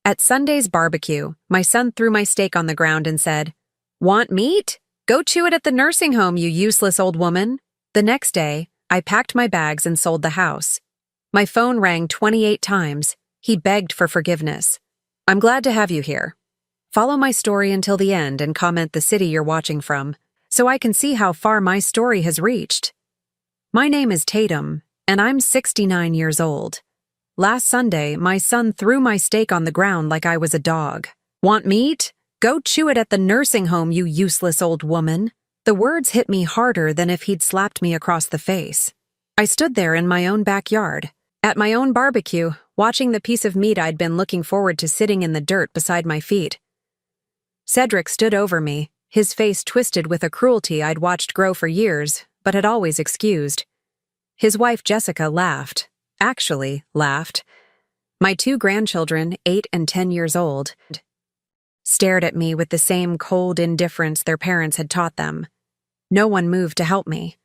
At Sunday's barbecue, my son threw my steak on the ground and said, "Want meat? Go chew it at the nursing home, you useless old woman." The next day, I packed my bags and sold the house. My phone rang 28 times. He begged for forgiveness. I'm glad to have you here. Follow my story until the end and comment the city you're watching from, so I can see how far my story has reached. My name is Tatum, and I'm 69 years old. Last Sunday, my son threw my steak on the ground like I was a dog. Want meat? Go chew it at the nursing home, you useless old woman. The words hit me harder than if he'd slapped me across the face. I stood there in my own backyard, at my own barbecue, watching the piece of meat I'd been looking forward to sitting in the dirt beside my feet. Cedric stood over me, his face twisted with a cruelty I'd watched grow for years, but had always excused. His wife Jessica laughed. Actually laughed. My 2 grandchildren, 8 and 10 years old, stared at me with the same cold indifference their parents had taught them. No one moved to help me.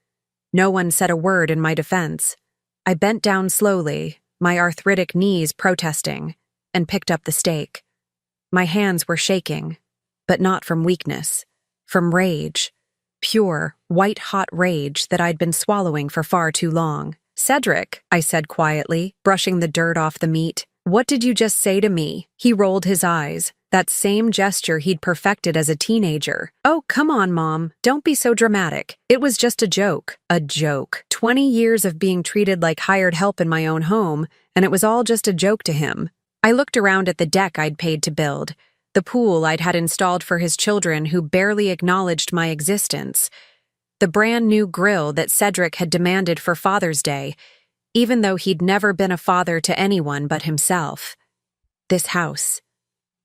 No one said a word in my defense. I bent down slowly, my arthritic knees protesting, and picked up the steak. My hands were shaking, but not from weakness, from rage. Pure, white-hot rage that I'd been swallowing for far too long. "Cedric," I said quietly, brushing the dirt off the meat, "what did you just say to me?" He rolled his eyes, that same gesture he'd perfected as a teenager. "Oh, come on, Mom. Don't be so dramatic. It was just a joke." A joke. 20 years of being treated like hired help in my own home, and it was all just a joke to him. I looked around at the deck I'd paid to build, the pool I'd had installed for his children who barely acknowledged my existence, the brand new grill that Cedric had demanded for Father's Day, even though he'd never been a father to anyone but himself. This house.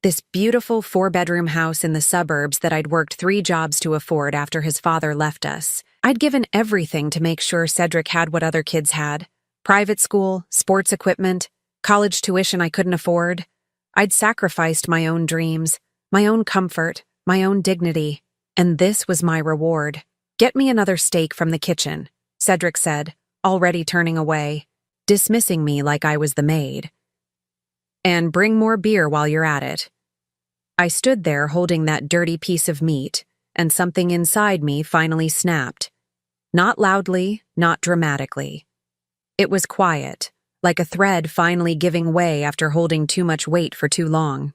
This beautiful 4-bedroom house in the suburbs that I'd worked 3 jobs to afford after his father left us. I'd given everything to make sure Cedric had what other kids had. Private school, sports equipment, college tuition I couldn't afford. I'd sacrificed my own dreams, my own comfort, my own dignity, and this was my reward. "Get me another steak from the kitchen," Cedric said, already turning away, dismissing me like I was the maid. "And bring more beer while you're at it." I stood there holding that dirty piece of meat, and something inside me finally snapped. Not loudly, not dramatically. It was quiet, like a thread finally giving way after holding too much weight for too long.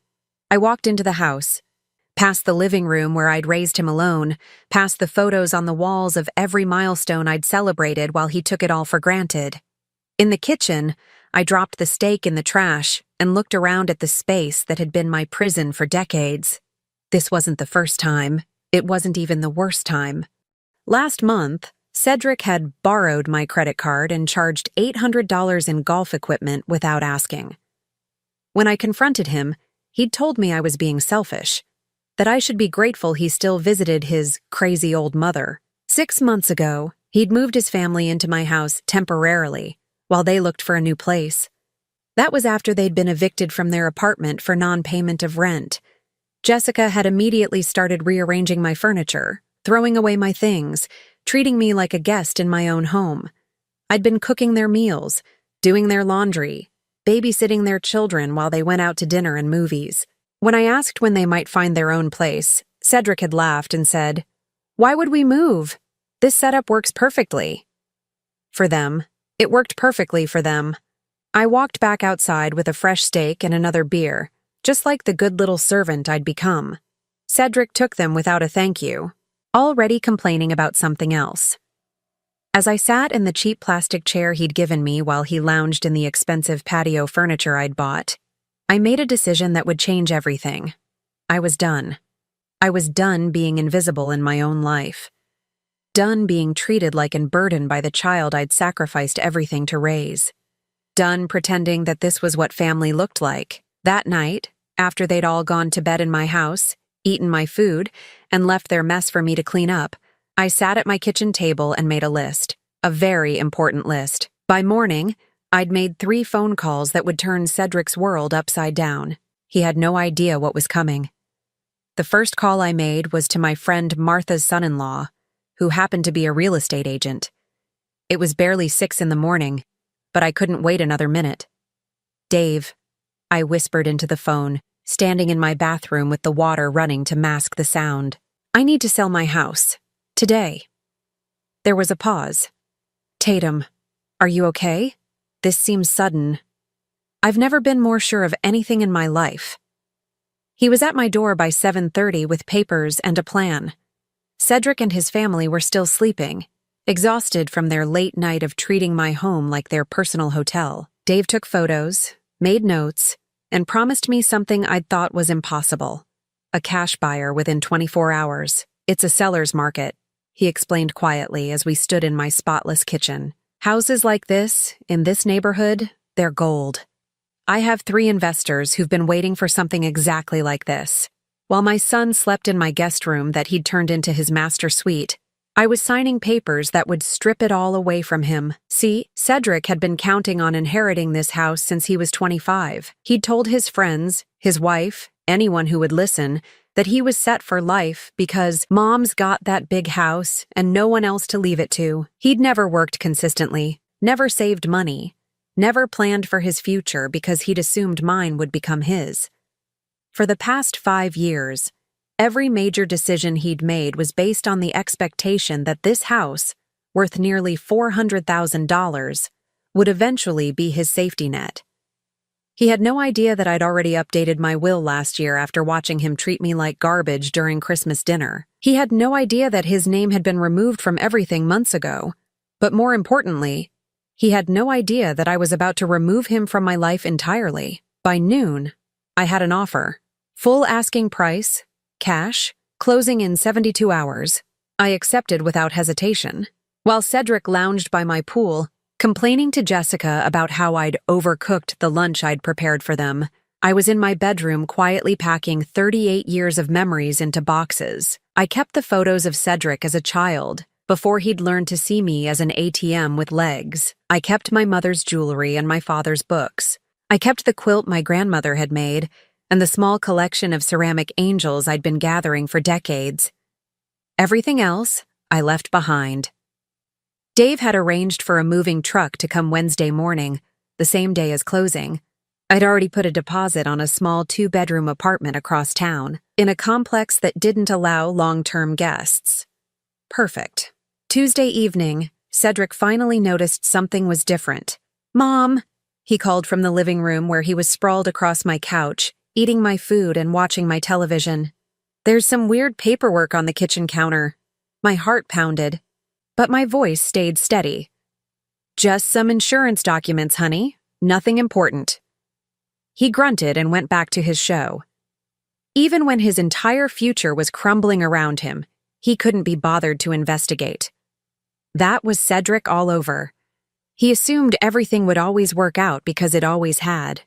I walked into the house, past the living room where I'd raised him alone, past the photos on the walls of every milestone I'd celebrated while he took it all for granted. In the kitchen, I dropped the steak in the trash and looked around at the space that had been my prison for decades. This wasn't the first time. It wasn't even the worst time. Last month, Cedric had borrowed my credit card and charged $800 in golf equipment without asking. When I confronted him, he'd told me I was being selfish, that I should be grateful he still visited his crazy old mother. 6 months ago, he'd moved his family into my house temporarily, while they looked for a new place. That was after they'd been evicted from their apartment for non-payment of rent. Jessica had immediately started rearranging my furniture, throwing away my things, treating me like a guest in my own home. I'd been cooking their meals, doing their laundry, babysitting their children while they went out to dinner and movies. When I asked when they might find their own place, Cedric had laughed and said, "Why would we move? This setup works perfectly." For them. It worked perfectly for them. I walked back outside with a fresh steak and another beer, just like the good little servant I'd become. Cedric took them without a thank you, already complaining about something else. As I sat in the cheap plastic chair he'd given me while he lounged in the expensive patio furniture I'd bought, I made a decision that would change everything. I was done. I was done being invisible in my own life. Done being treated like a burden by the child I'd sacrificed everything to raise. Done pretending that this was what family looked like. That night, after they'd all gone to bed in my house, eaten my food, and left their mess for me to clean up, I sat at my kitchen table and made a list. A very important list. By morning, I'd made 3 phone calls that would turn Cedric's world upside down. He had no idea what was coming. The first call I made was to my friend Martha's son-in-law, who happened to be a real estate agent. It was barely 6 in the morning, but I couldn't wait another minute. "Dave," I whispered into the phone, standing in my bathroom with the water running to mask the sound. I need to sell my house. Today. There was a pause. Tatum, are you okay? This seems sudden. I've never been more sure of anything in my life. He was at my door by 7:30 with papers and a plan. Cedric and his family were still sleeping, exhausted from their late night of treating my home like their personal hotel. Dave took photos, made notes, and promised me something I'd thought was impossible. A cash buyer within 24 hours. It's a seller's market, he explained quietly as we stood in my spotless kitchen. Houses like this, in this neighborhood, they're gold. I have 3 investors who've been waiting for something exactly like this. While my son slept in my guest room that he'd turned into his master suite, I was signing papers that would strip it all away from him. See, Cedric had been counting on inheriting this house since he was 25. He'd told his friends, his wife, anyone who would listen, that he was set for life because Mom's got that big house and no one else to leave it to. He'd never worked consistently, never saved money, never planned for his future because he'd assumed mine would become his. For the past 5 years, every major decision he'd made was based on the expectation that this house, worth nearly $400,000, would eventually be his safety net. He had no idea that I'd already updated my will last year after watching him treat me like garbage during Christmas dinner. He had no idea that his name had been removed from everything months ago. But more importantly, he had no idea that I was about to remove him from my life entirely. By noon, I had an offer. Full asking price, cash, closing in 72 hours. I accepted without hesitation. While Cedric lounged by my pool, complaining to Jessica about how I'd overcooked the lunch I'd prepared for them, I was in my bedroom quietly packing 38 years of memories into boxes. I kept the photos of Cedric as a child, before he'd learned to see me as an ATM with legs. I kept my mother's jewelry and my father's books. I kept the quilt my grandmother had made, and the small collection of ceramic angels I'd been gathering for decades. Everything else I left behind. Dave had arranged for a moving truck to come Wednesday morning, the same day as closing. I'd already put a deposit on a small 2-bedroom apartment across town, in a complex that didn't allow long-term guests. Perfect. Tuesday evening, Cedric finally noticed something was different. "Mom," he called from the living room where he was sprawled across my couch, eating my food and watching my television. "There's some weird paperwork on the kitchen counter." My heart pounded, but my voice stayed steady. "Just some insurance documents, honey. Nothing important." He grunted and went back to his show. Even when his entire future was crumbling around him, he couldn't be bothered to investigate. That was Cedric all over. He assumed everything would always work out because it always had.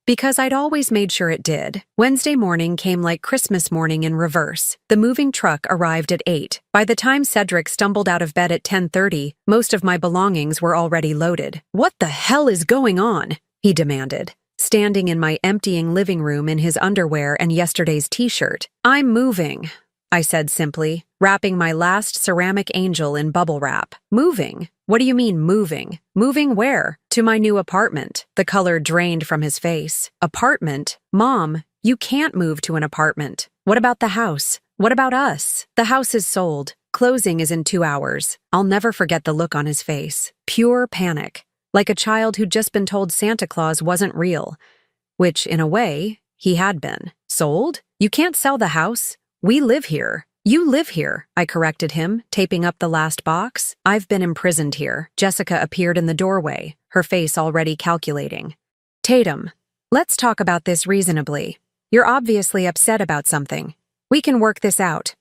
Because I'd always made sure it did. Wednesday morning came like Christmas morning in reverse. The moving truck arrived at 8. By the time Cedric stumbled out of bed at 10:30, most of my belongings were already loaded. "What the hell is going on?" he demanded, standing in my emptying living room in his underwear and yesterday's t-shirt. "I'm moving," I said simply, wrapping my last ceramic angel in bubble wrap. "Moving? What do you mean moving? Moving where?" "To my new apartment." The color drained from his face. "Apartment? Mom, you can't move to an apartment. What about the house? What about us?" "The house is sold. Closing is in 2 hours." I'll never forget the look on his face. Pure panic, like a child who'd just been told Santa Claus wasn't real, which, in a way, he had been. "Sold? You can't sell the house. We live here." "You live here," I corrected him, taping up the last box. "I've been imprisoned here." Jessica appeared in the doorway, her face already calculating. "Tatum, let's talk about this reasonably. You're obviously upset about something. We can work this out."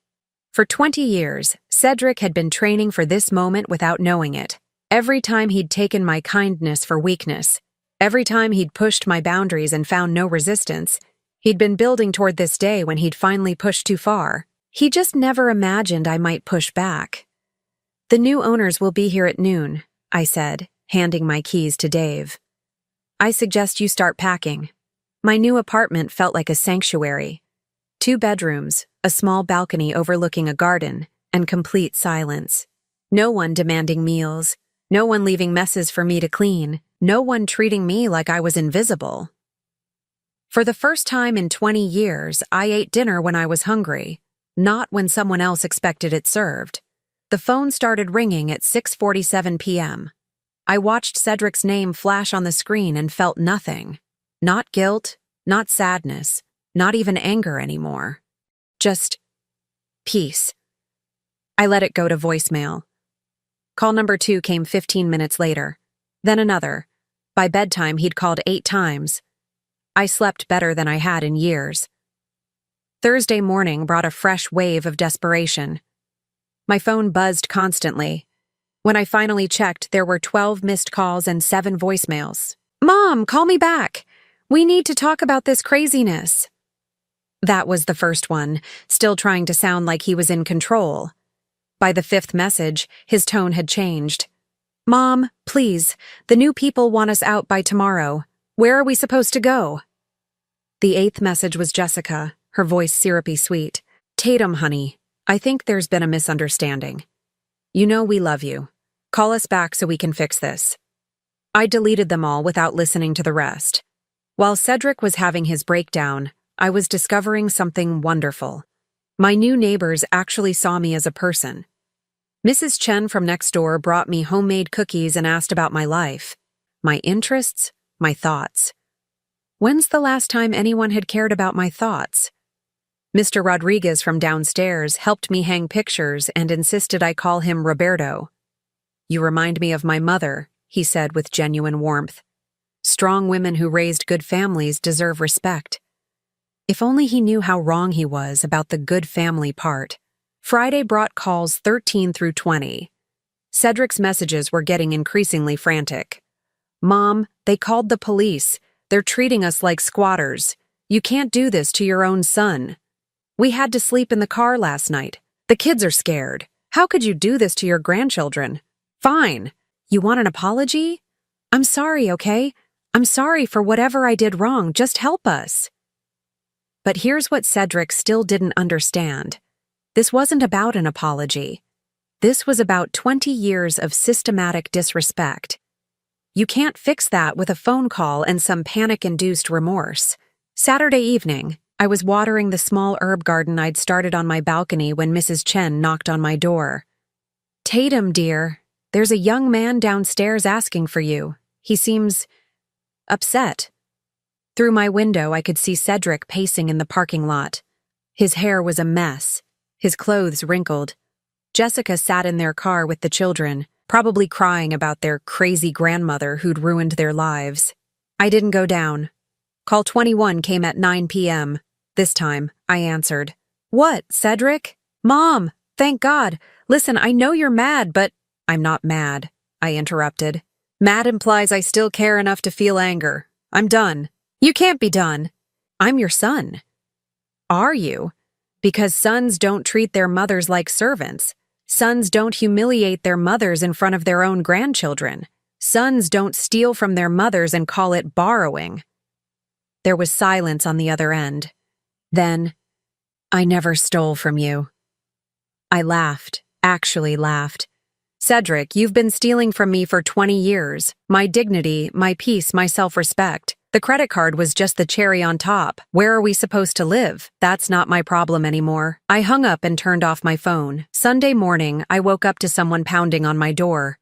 For 20 years, Cedric had been training for this moment without knowing it. Every time he'd taken my kindness for weakness, every time he'd pushed my boundaries and found no resistance, he'd been building toward this day when he'd finally pushed too far. He just never imagined I might push back. "The new owners will be here at noon," I said, handing my keys to Dave. "I suggest you start packing." My new apartment felt like a sanctuary. 2 bedrooms, a small balcony overlooking a garden, and complete silence. No one demanding meals, no one leaving messes for me to clean, no one treating me like I was invisible. For the first time in 20 years, I ate dinner when I was hungry, not when someone else expected it served. The phone started ringing at 6:47 p.m. I watched Cedric's name flash on the screen and felt nothing. Not guilt, not sadness, not even anger anymore. Just peace. I let it go to voicemail. Call number 2 came 15 minutes later. Then another. By bedtime, he'd called 8 times. I slept better than I had in years. Thursday morning brought a fresh wave of desperation. My phone buzzed constantly. When I finally checked, there were 12 missed calls and 7 voicemails. "Mom, call me back. We need to talk about this craziness." That was the first one, still trying to sound like he was in control. By the 5th message, his tone had changed. "Mom, please, the new people want us out by tomorrow. Where are we supposed to go?" The 8th message was Jessica, her voice syrupy sweet. "Tatum, honey, I think there's been a misunderstanding. You know we love you. Call us back so we can fix this." I deleted them all without listening to the rest. While Cedric was having his breakdown, I was discovering something wonderful. My new neighbors actually saw me as a person. Mrs. Chen from next door brought me homemade cookies and asked about my life, my interests, my thoughts. When's the last time anyone had cared about my thoughts? Mr. Rodriguez from downstairs helped me hang pictures and insisted I call him Roberto. "You remind me of my mother," he said with genuine warmth. "Strong women who raised good families deserve respect." If only he knew how wrong he was about the good family part. Friday brought calls 13 through 20. Cedric's messages were getting increasingly frantic. "Mom, they called the police. They're treating us like squatters. You can't do this to your own son. We had to sleep in the car last night. The kids are scared. How could you do this to your grandchildren? Fine. You want an apology? I'm sorry, okay? I'm sorry for whatever I did wrong. Just help us." But here's what Cedric still didn't understand. This wasn't about an apology. This was about 20 years of systematic disrespect. You can't fix that with a phone call and some panic-induced remorse. Saturday evening, I was watering the small herb garden I'd started on my balcony when Mrs. Chen knocked on my door. "Tatum, dear, there's a young man downstairs asking for you. He seems upset." Through my window, I could see Cedric pacing in the parking lot. His hair was a mess, his clothes wrinkled. Jessica sat in their car with the children, probably crying about their crazy grandmother who'd ruined their lives. I didn't go down. Call 21 came at 9 p.m. This time, I answered. "What, Cedric?" "Mom, thank God. Listen, I know you're mad, but—" "I'm not mad," I interrupted. "Mad implies I still care enough to feel anger. I'm done." "You can't be done. I'm your son." "Are you? Because sons don't treat their mothers like servants. Sons don't humiliate their mothers in front of their own grandchildren. Sons don't steal from their mothers and call it borrowing." There was silence on the other end. Then, "I never stole from you." I laughed, actually laughed. "Cedric, you've been stealing from me for 20 years. My dignity, my peace, my self-respect. The credit card was just the cherry on top. Where are we supposed to live? That's not my problem anymore." I hung up and turned off my phone. Sunday morning, I woke up to someone pounding on my door.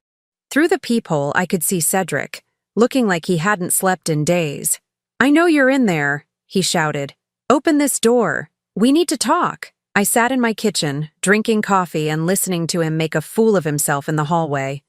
Through the peephole, I could see Cedric, looking like he hadn't slept in days. "I know you're in there," he shouted. "Open this door. We need to talk." I sat in my kitchen, drinking coffee and listening to him make a fool of himself in the hallway.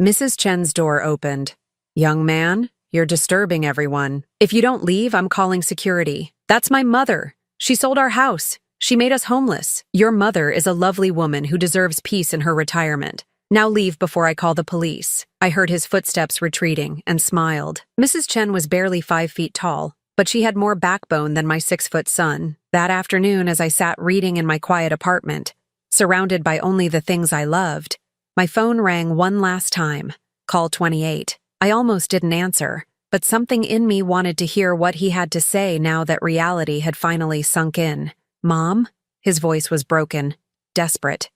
Mrs. Chen's door opened. "Young man, you're disturbing everyone. If you don't leave, I'm calling security. That's my mother. She sold our house. She made us homeless. Your mother is a lovely woman who deserves peace in her retirement. Now leave before I call the police." I heard his footsteps retreating and smiled. Mrs. Chen was barely 5 feet tall, but she had more backbone than my 6-foot son. That afternoon, as I sat reading in my quiet apartment, surrounded by only the things I loved, my phone rang one last time. Call 28. I almost didn't answer, but something in me wanted to hear what he had to say now that reality had finally sunk in. "Mom?" His voice was broken, desperate.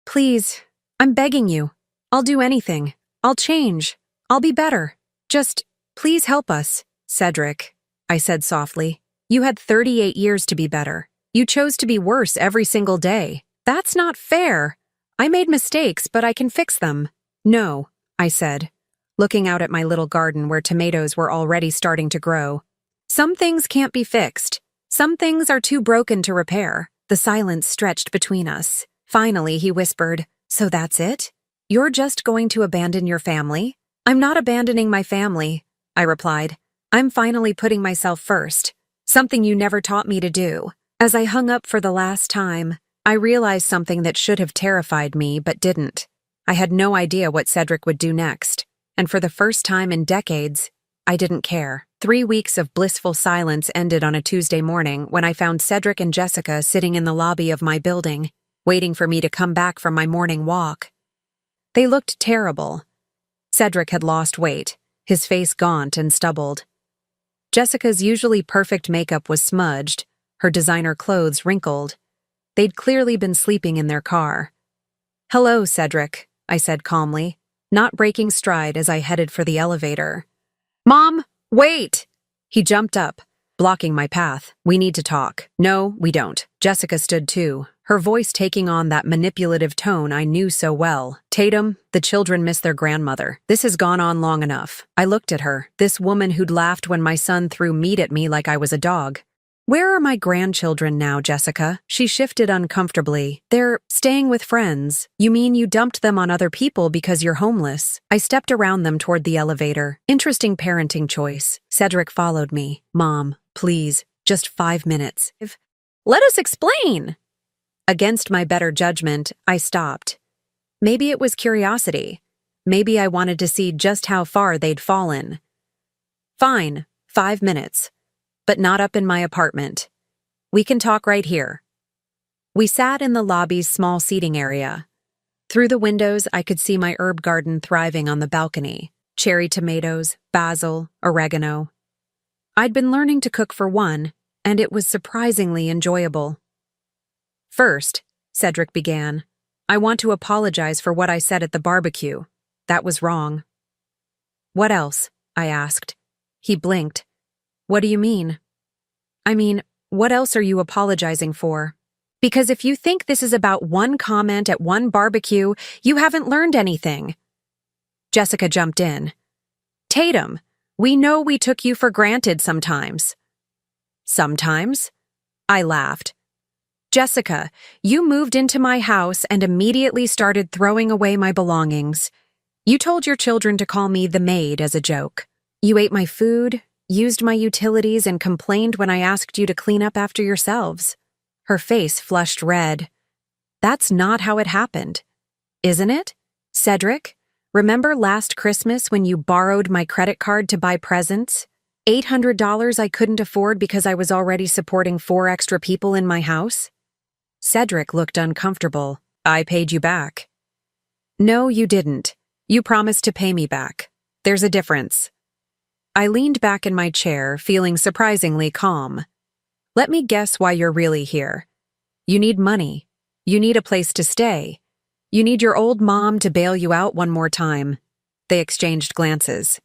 "Please, I'm begging you. I'll do anything. I'll change. I'll be better. Just, please help us." "Cedric," I said softly. You had 38 years to be better. You chose to be worse every single day. That's not fair. I made mistakes, but I can fix them. No, I said, looking out at my little garden where tomatoes were already starting to grow. Some things can't be fixed. Some things are too broken to repair. The silence stretched between us. Finally, he whispered, "So that's it? You're just going to abandon your family?" "I'm not abandoning my family," I replied. "I'm finally putting myself first, something you never taught me to do." As I hung up for the last time, I realized something that should have terrified me but didn't. I had no idea what Cedric would do next, and for the first time in decades, I didn't care. 3 weeks of blissful silence ended on a Tuesday morning when I found Cedric and Jessica sitting in the lobby of my building, waiting for me to come back from my morning walk. They looked terrible. Cedric had lost weight, his face gaunt and stubbled. Jessica's usually perfect makeup was smudged, her designer clothes wrinkled. They'd clearly been sleeping in their car. "Hello, Cedric," I said calmly, not breaking stride as I headed for the elevator. "Mom, wait!" He jumped up, blocking my path. "We need to talk." "No, we don't." Jessica stood too, her voice taking on that manipulative tone I knew so well. "Tatum, the children miss their grandmother. This has gone on long enough." I looked at her, this woman who'd laughed when my son threw meat at me like I was a dog. "Where are my grandchildren now, Jessica?" She shifted uncomfortably. "They're staying with friends." "You mean you dumped them on other people because you're homeless?" I stepped around them toward the elevator. Interesting parenting choice. Cedric followed me. "Mom, please, just 5 minutes." "Let us explain." Against my better judgment, I stopped. Maybe it was curiosity. Maybe I wanted to see just how far they'd fallen. "Fine, 5 minutes. But not up in my apartment. We can talk right here." We sat in the lobby's small seating area. Through the windows, I could see my herb garden thriving on the balcony. Cherry tomatoes, basil, oregano. I'd been learning to cook for one, and it was surprisingly enjoyable. "First," Cedric began, "I want to apologize for what I said at the barbecue. That was wrong." "What else?" I asked. He blinked. "What do you mean?" "I mean, what else are you apologizing for? Because if you think this is about one comment at one barbecue, you haven't learned anything." Jessica jumped in. "Tatum, we know we took you for granted sometimes." "Sometimes?" I laughed. "Jessica, you moved into my house and immediately started throwing away my belongings. You told your children to call me the maid as a joke. You ate my food, used my utilities, and complained when I asked you to clean up after yourselves." Her face flushed red. "That's not how it happened. Isn't it? Cedric, remember last Christmas when you borrowed my credit card to buy presents? $800 I couldn't afford because I was already supporting 4 extra people in my house?" Cedric looked uncomfortable. "I paid you back." "No, you didn't. You promised to pay me back. There's a difference." I leaned back in my chair, feeling surprisingly calm. "Let me guess why you're really here. You need money. You need a place to stay. You need your old mom to bail you out one more time." They exchanged glances.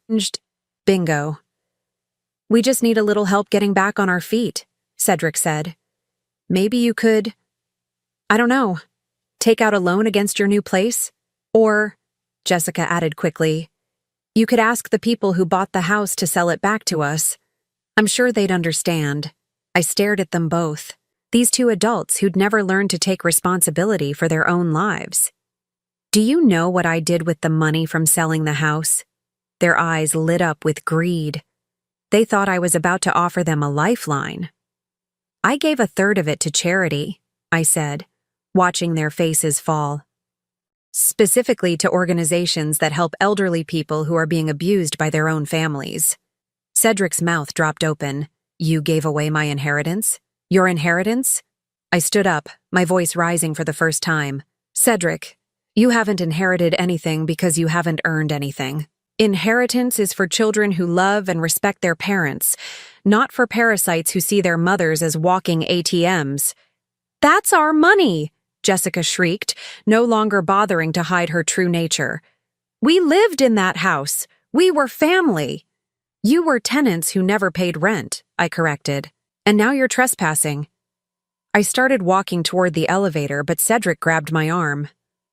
"Bingo. We just need a little help getting back on our feet," Cedric said. "Maybe you could, I don't know, take out a loan against your new place? Or," Jessica added quickly, "you could ask the people who bought the house to sell it back to us. I'm sure they'd understand." I stared at them both, these two adults who'd never learned to take responsibility for their own lives. "Do you know what I did with the money from selling the house?" Their eyes lit up with greed. They thought I was about to offer them a lifeline. "I gave 1/3 of it to charity," I said, watching their faces fall. "Specifically to organizations that help elderly people who are being abused by their own families." Cedric's mouth dropped open. "You gave away my inheritance? Your inheritance?" I stood up, my voice rising for the first time. "Cedric, you haven't inherited anything because you haven't earned anything. Inheritance is for children who love and respect their parents, not for parasites who see their mothers as walking ATMs." "That's our money!" Jessica shrieked, no longer bothering to hide her true nature. "We lived in that house. We were family." "You were tenants who never paid rent," I corrected. And now you're trespassing. I started walking toward the elevator, but Cedric grabbed my arm.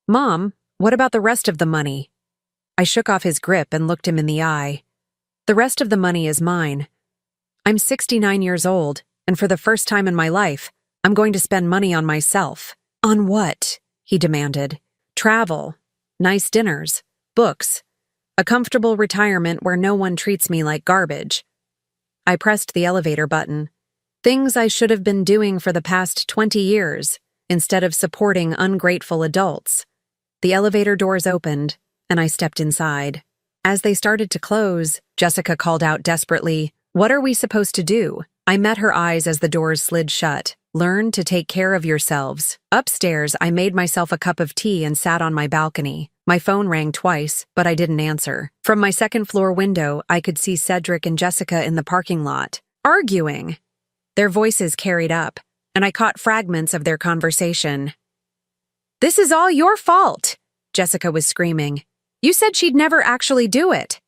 Mom, what about the rest of the money? I shook off his grip and looked him in the eye. The rest of the money is mine. I'm 69 years old, and for the first time in my life, I'm going to spend money on myself. On what? He demanded. Travel, nice dinners, books, a comfortable retirement where no one treats me like garbage. I pressed the elevator button. Things I should have been doing for the past 20 years, instead of supporting ungrateful adults. The elevator doors opened, and I stepped inside. As they started to close, Jessica called out desperately, "What are we supposed to do?" I met her eyes as the doors slid shut. Learn to take care of yourselves. Upstairs, I made myself a cup of tea and sat on my balcony. My phone rang twice, but I didn't answer. From my second-floor window, I could see Cedric and Jessica in the parking lot, arguing. Their voices carried up, and I caught fragments of their conversation. "This is all your fault," Jessica was screaming. "You said she'd never actually do it."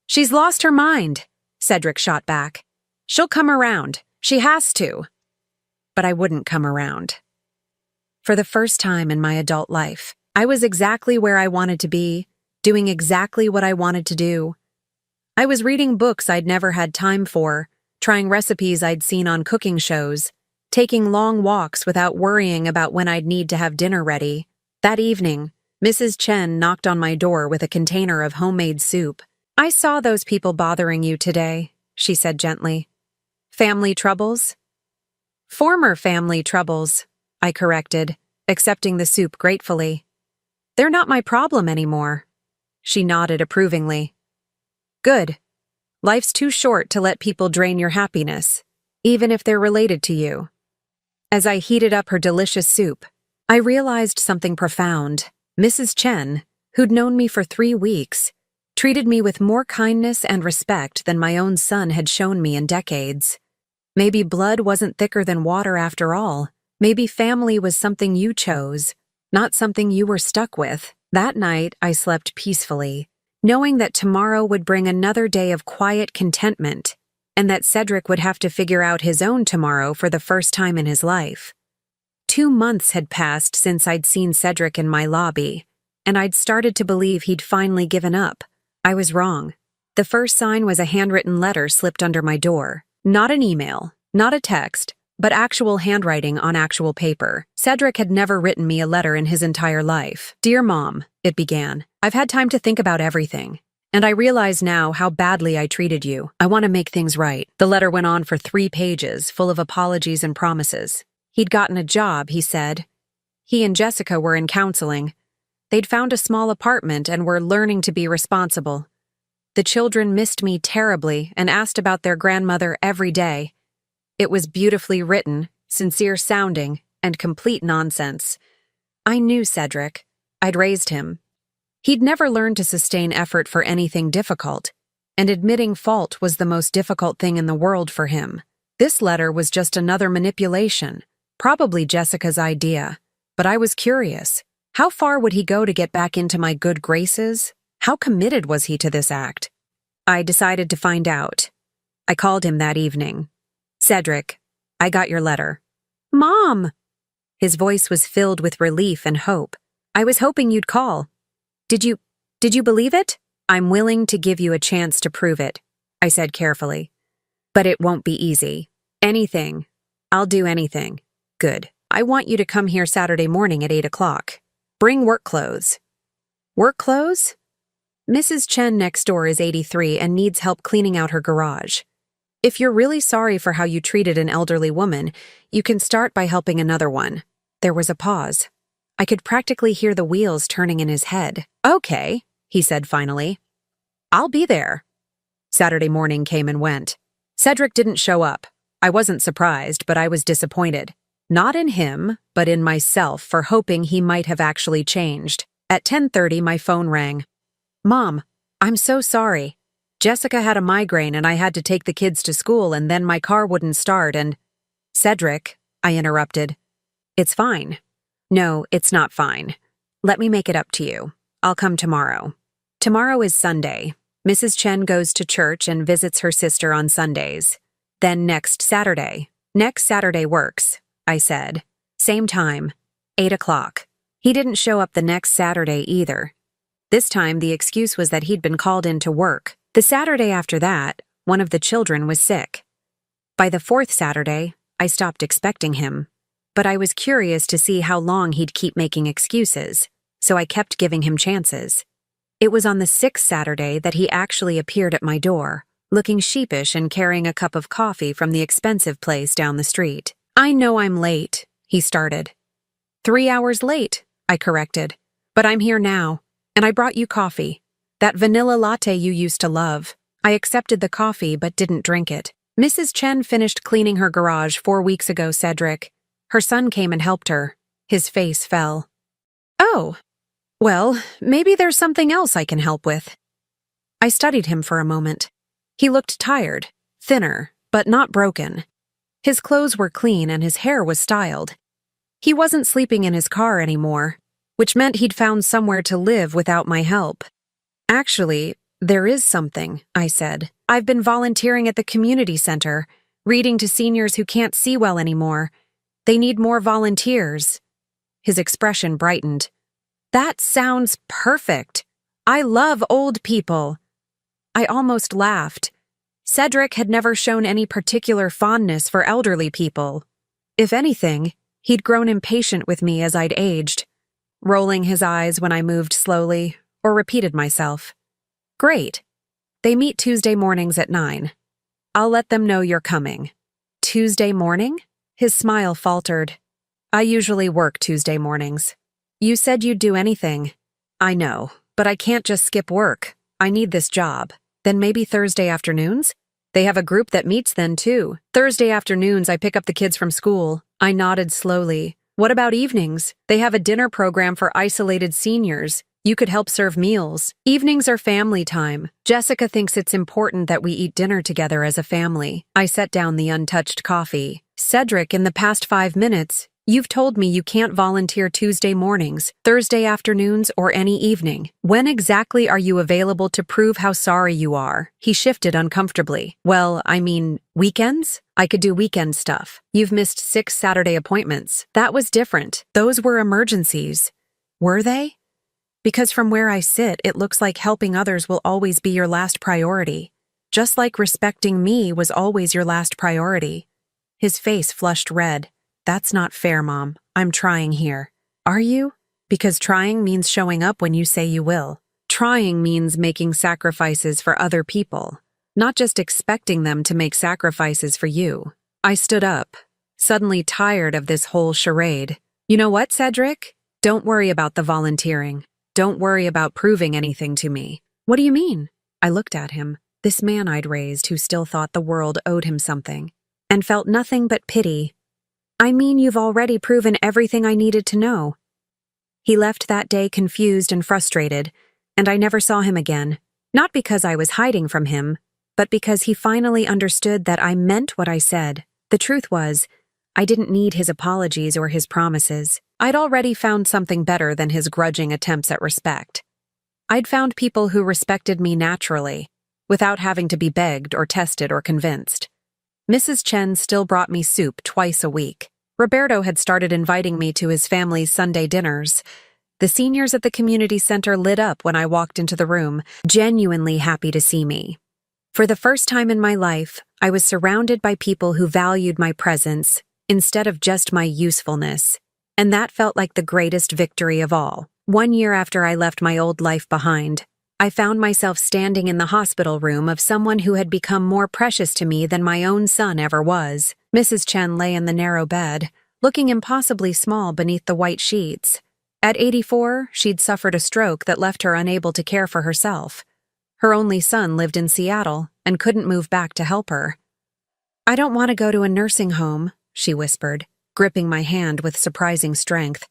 "She's lost her mind," Cedric shot back. "She'll come around. She has to." But I wouldn't come around. For the first time in my adult life, I was exactly where I wanted to be, doing exactly what I wanted to do. I was reading books I'd never had time for, trying recipes I'd seen on cooking shows, taking long walks without worrying about when I'd need to have dinner ready. That evening, Mrs. Chen knocked on my door with a container of homemade soup. "I saw those people bothering you today," she said gently. "Family troubles?" "Former family troubles," I corrected, accepting the soup gratefully. "They're not my problem anymore." She nodded approvingly. "Good. Life's too short to let people drain your happiness, even if they're related to you." As I heated up her delicious soup, I realized something profound. Mrs. Chen, who'd known me for 3 weeks, treated me with more kindness and respect than my own son had shown me in decades. Maybe blood wasn't thicker than water after all. Maybe family was something you chose, not something you were stuck with. That night, I slept peacefully, knowing that tomorrow would bring another day of quiet contentment, and that Cedric would have to figure out his own tomorrow for the first time in his life. 2 months had passed since I'd seen Cedric in my lobby, and I'd started to believe he'd finally given up. I was wrong. The first sign was a handwritten letter slipped under my door. Not an email, not a text, but actual handwriting on actual paper. Cedric had never written me a letter in his entire life. "Dear Mom," it began, "I've had time to think about everything, and I realize now how badly I treated you. I want to make things right." The letter went on for 3 pages, full of apologies and promises. He'd gotten a job, he said. He and Jessica were in counseling. They'd found a small apartment and were learning to be responsible. The children missed me terribly and asked about their grandmother every day. It was beautifully written, sincere sounding, and complete nonsense. I knew Cedric. I'd raised him. He'd never learned to sustain effort for anything difficult, and admitting fault was the most difficult thing in the world for him. This letter was just another manipulation, probably Jessica's idea, but I was curious. How far would he go to get back into my good graces? How committed was he to this act? I decided to find out. I called him that evening. "Cedric, I got your letter." "Mom!" His voice was filled with relief and hope. "I was hoping you'd call. Did you believe it?" "I'm willing to give you a chance to prove it," I said carefully. "But it won't be easy. Anything. I'll do anything." "Good. I want you to come here Saturday morning at 8 o'clock. Bring work clothes." "Work clothes?" "Mrs. Chen next door is 83 and needs help cleaning out her garage. If you're really sorry for how you treated an elderly woman, you can start by helping another one." There was a pause. I could practically hear the wheels turning in his head. "Okay," he said finally. "I'll be there." Saturday morning came and went. Cedric didn't show up. I wasn't surprised, but I was disappointed. Not in him, but in myself for hoping he might have actually changed. At 10:30, my phone rang. "Mom, I'm so sorry. Jessica had a migraine and I had to take the kids to school and then my car wouldn't start and—" "Cedric," I interrupted. "It's fine." "No, it's not fine. Let me make it up to you. I'll come tomorrow." Tomorrow is Sunday. Mrs. Chen goes to church and visits her sister on Sundays. Then next Saturday. Next Saturday works, I said. Same time, 8 o'clock. He didn't show up the next Saturday either. This time, the excuse was that he'd been called in to work. The Saturday after that, one of the children was sick. By the fourth Saturday, I stopped expecting him. But I was curious to see how long he'd keep making excuses, so I kept giving him chances. It was on the sixth Saturday that he actually appeared at my door, looking sheepish and carrying a cup of coffee from the expensive place down the street. "I know I'm late," he started. 3 hours late, I corrected. "But I'm here now, and I brought you coffee. That vanilla latte you used to love." I accepted the coffee but didn't drink it. "Mrs. Chen finished cleaning her garage 4 weeks ago, Cedric. Her son came and helped her." His face fell. "Oh, well, maybe there's something else I can help with." I studied him for a moment. He looked tired, thinner, but not broken. His clothes were clean and his hair was styled. He wasn't sleeping in his car anymore, which meant he'd found somewhere to live without my help. "Actually, there is something," I said. "I've been volunteering at the community center, reading to seniors who can't see well anymore. They need more volunteers." His expression brightened. "That sounds perfect. I love old people." I almost laughed. Cedric had never shown any particular fondness for elderly people. If anything, he'd grown impatient with me as I'd aged, rolling his eyes when I moved slowly or repeated myself. "Great. They meet Tuesday mornings at 9. I'll let them know you're coming." "Tuesday morning?" His smile faltered. "I usually work Tuesday mornings." "You said you'd do anything." "I know, but I can't just skip work. I need this job." "Then maybe Thursday afternoons?" "They have a group that meets then, too. Thursday afternoons I pick up the kids from school." I nodded slowly. "What about evenings?" "They have a dinner program for isolated seniors. You could help serve meals." "Evenings are family time. Jessica thinks it's important that we eat dinner together as a family." I set down the untouched coffee. "Cedric, in the past 5 minutes, you've told me you can't volunteer Tuesday mornings, Thursday afternoons, or any evening. When exactly are you available to prove how sorry you are?" He shifted uncomfortably. "Well, I mean, weekends? I could do weekend stuff. You've missed 6 Saturday appointments. That was different. Those were emergencies." "Were they?" "Because from where I sit, it looks like helping others will always be your last priority. Just like respecting me was always your last priority." His face flushed red. "That's not fair, Mom. I'm trying here." "Are you?" "Because trying means showing up when you say you will. Trying means making sacrifices for other people, not just expecting them to make sacrifices for you." I stood up, suddenly tired of this whole charade. "You know what, Cedric? Don't worry about the volunteering. Don't worry about proving anything to me." "What do you mean?" I looked at him, this man I'd raised who still thought the world owed him something, and felt nothing but pity. "I mean, you've already proven everything I needed to know." He left that day confused and frustrated, and I never saw him again. Not because I was hiding from him, but because he finally understood that I meant what I said. The truth was, I didn't need his apologies or his promises. I'd already found something better than his grudging attempts at respect. I'd found people who respected me naturally, without having to be begged or tested or convinced. Mrs. Chen still brought me soup twice a week. Roberto had started inviting me to his family's Sunday dinners. The seniors at the community center lit up when I walked into the room, genuinely happy to see me. For the first time in my life, I was surrounded by people who valued my presence instead of just my usefulness, and that felt like the greatest victory of all. 1 year after I left my old life behind, I found myself standing in the hospital room of someone who had become more precious to me than my own son ever was. Mrs. Chen lay in the narrow bed, looking impossibly small beneath the white sheets. At 84, she'd suffered a stroke that left her unable to care for herself. Her only son lived in Seattle and couldn't move back to help her. "I don't want to go to a nursing home," she whispered, gripping my hand with surprising strength.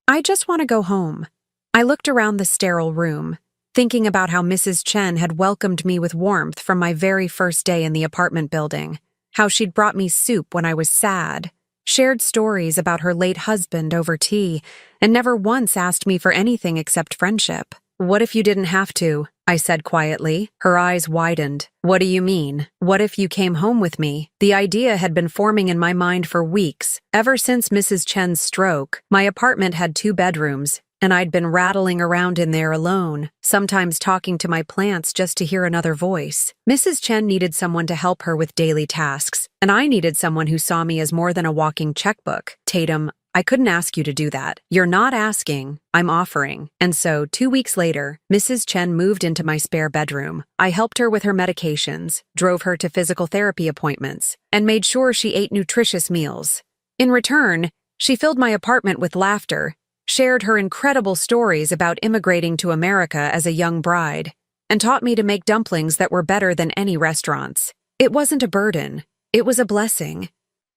"I just want to go home." I looked around the sterile room, thinking about how Mrs. Chen had welcomed me with warmth from my very first day in the apartment building, how she'd brought me soup when I was sad, shared stories about her late husband over tea, and never once asked me for anything except friendship. What if you didn't have to? I said quietly. Her eyes widened. What do you mean? What if you came home with me? The idea had been forming in my mind for weeks. Ever since Mrs. Chen's stroke, my apartment had 2 bedrooms, and I'd been rattling around in there alone, sometimes talking to my plants just to hear another voice. Mrs. Chen needed someone to help her with daily tasks, and I needed someone who saw me as more than a walking checkbook. Tatum, I couldn't ask you to do that. You're not asking, I'm offering. And so, 2 weeks later, Mrs. Chen moved into my spare bedroom. I helped her with her medications, drove her to physical therapy appointments, and made sure she ate nutritious meals. In return, she filled my apartment with laughter, shared her incredible stories about immigrating to America as a young bride, and taught me to make dumplings that were better than any restaurants. It wasn't a burden, it was a blessing.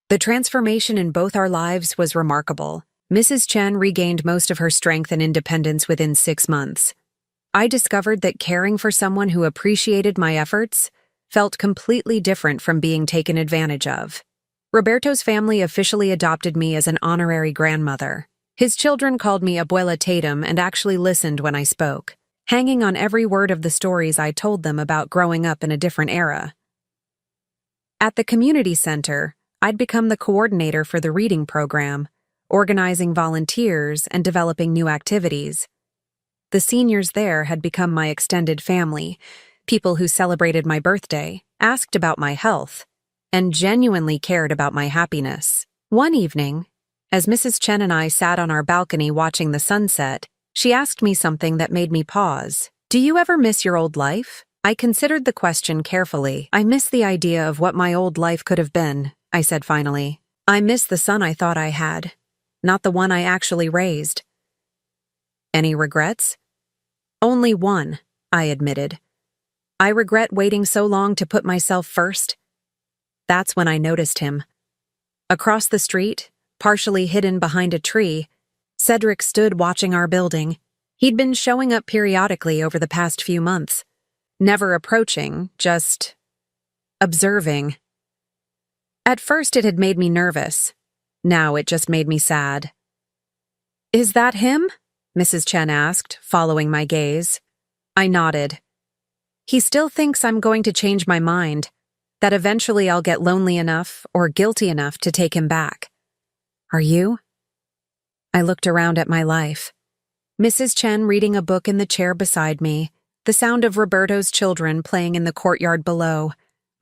The transformation in both our lives was remarkable. Mrs. Chen regained most of her strength and independence within 6 months. I discovered that caring for someone who appreciated my efforts felt completely different from being taken advantage of. Roberto's family officially adopted me as an honorary grandmother. His children called me Abuela Tatum and actually listened when I spoke, hanging on every word of the stories I told them about growing up in a different era. At the community center, I'd become the coordinator for the reading program, organizing volunteers and developing new activities. The seniors there had become my extended family, people who celebrated my birthday, asked about my health, and genuinely cared about my happiness. One evening, as Mrs. Chen and I sat on our balcony watching the sunset, she asked me something that made me pause. Do you ever miss your old life? I considered the question carefully. I miss the idea of what my old life could have been, I said finally. I miss the son I thought I had, not the one I actually raised. Any regrets? Only one, I admitted. I regret waiting so long to put myself first. That's when I noticed him. Across the street, partially hidden behind a tree, Cedric stood watching our building. He'd been showing up periodically over the past few months, never approaching, just observing. At first it had made me nervous. Now it just made me sad. Is that him? Mrs. Chen asked, following my gaze. I nodded. He still thinks I'm going to change my mind, that eventually I'll get lonely enough or guilty enough to take him back. Are you? I looked around at my life. Mrs. Chen reading a book in the chair beside me, the sound of Roberto's children playing in the courtyard below,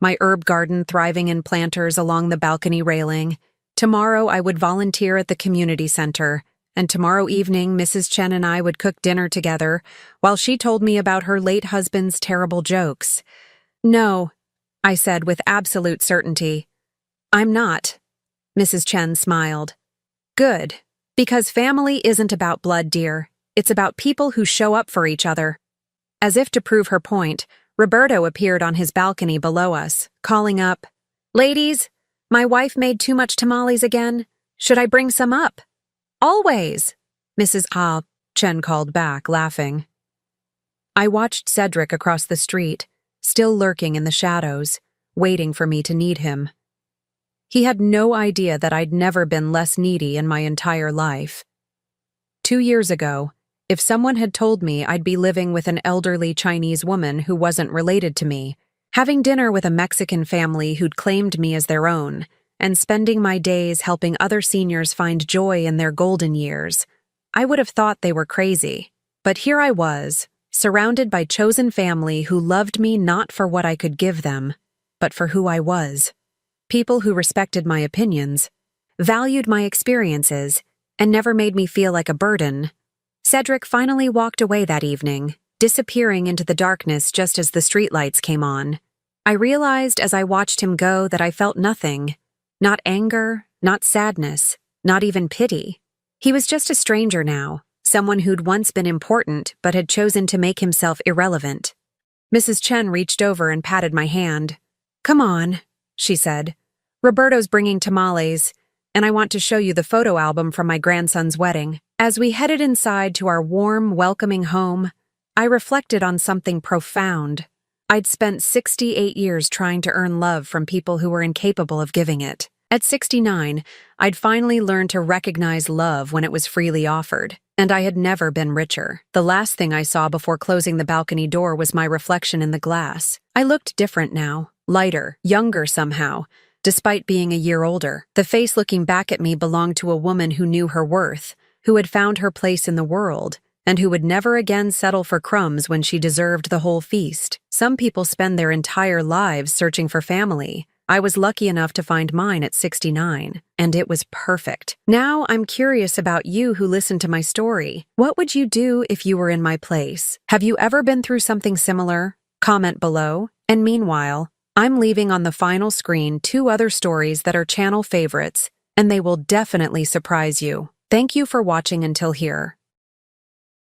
my herb garden thriving in planters along the balcony railing. Tomorrow I would volunteer at the community center, and tomorrow evening Mrs. Chen and I would cook dinner together while she told me about her late husband's terrible jokes. No, I said with absolute certainty. I'm not. Mrs. Chen smiled. Good, because family isn't about blood, dear. It's about people who show up for each other. As if to prove her point, Roberto appeared on his balcony below us, calling up, Ladies, my wife made too much tamales again. Should I bring some up? Always, Mrs. Chen called back, laughing. I watched Cedric across the street, still lurking in the shadows, waiting for me to need him. He had no idea that I'd never been less needy in my entire life. 2 years ago, if someone had told me I'd be living with an elderly Chinese woman who wasn't related to me, having dinner with a Mexican family who'd claimed me as their own, and spending my days helping other seniors find joy in their golden years, I would have thought they were crazy. But here I was, surrounded by chosen family who loved me not for what I could give them, but for who I was. People who respected my opinions, valued my experiences, and never made me feel like a burden. Cedric finally walked away that evening, disappearing into the darkness just as the streetlights came on. I realized as I watched him go that I felt nothing. Not anger, not sadness, not even pity. He was just a stranger now, someone who'd once been important but had chosen to make himself irrelevant. Mrs. Chen reached over and patted my hand. Come on, she said. Roberto's bringing tamales, and I want to show you the photo album from my grandson's wedding. As we headed inside to our warm, welcoming home, I reflected on something profound. I'd spent 68 years trying to earn love from people who were incapable of giving it. At 69, I'd finally learned to recognize love when it was freely offered, and I had never been richer. The last thing I saw before closing the balcony door was my reflection in the glass. I looked different now, lighter, younger somehow, despite being a year older. The face looking back at me belonged to a woman who knew her worth, who had found her place in the world, and who would never again settle for crumbs when she deserved the whole feast. Some people spend their entire lives searching for family. I was lucky enough to find mine at 69, and it was perfect. Now I'm curious about you who listened to my story. What would you do if you were in my place? Have you ever been through something similar? Comment below. And meanwhile, I'm leaving on the final screen 2 other stories that are channel favorites, and they will definitely surprise you. Thank you for watching until here.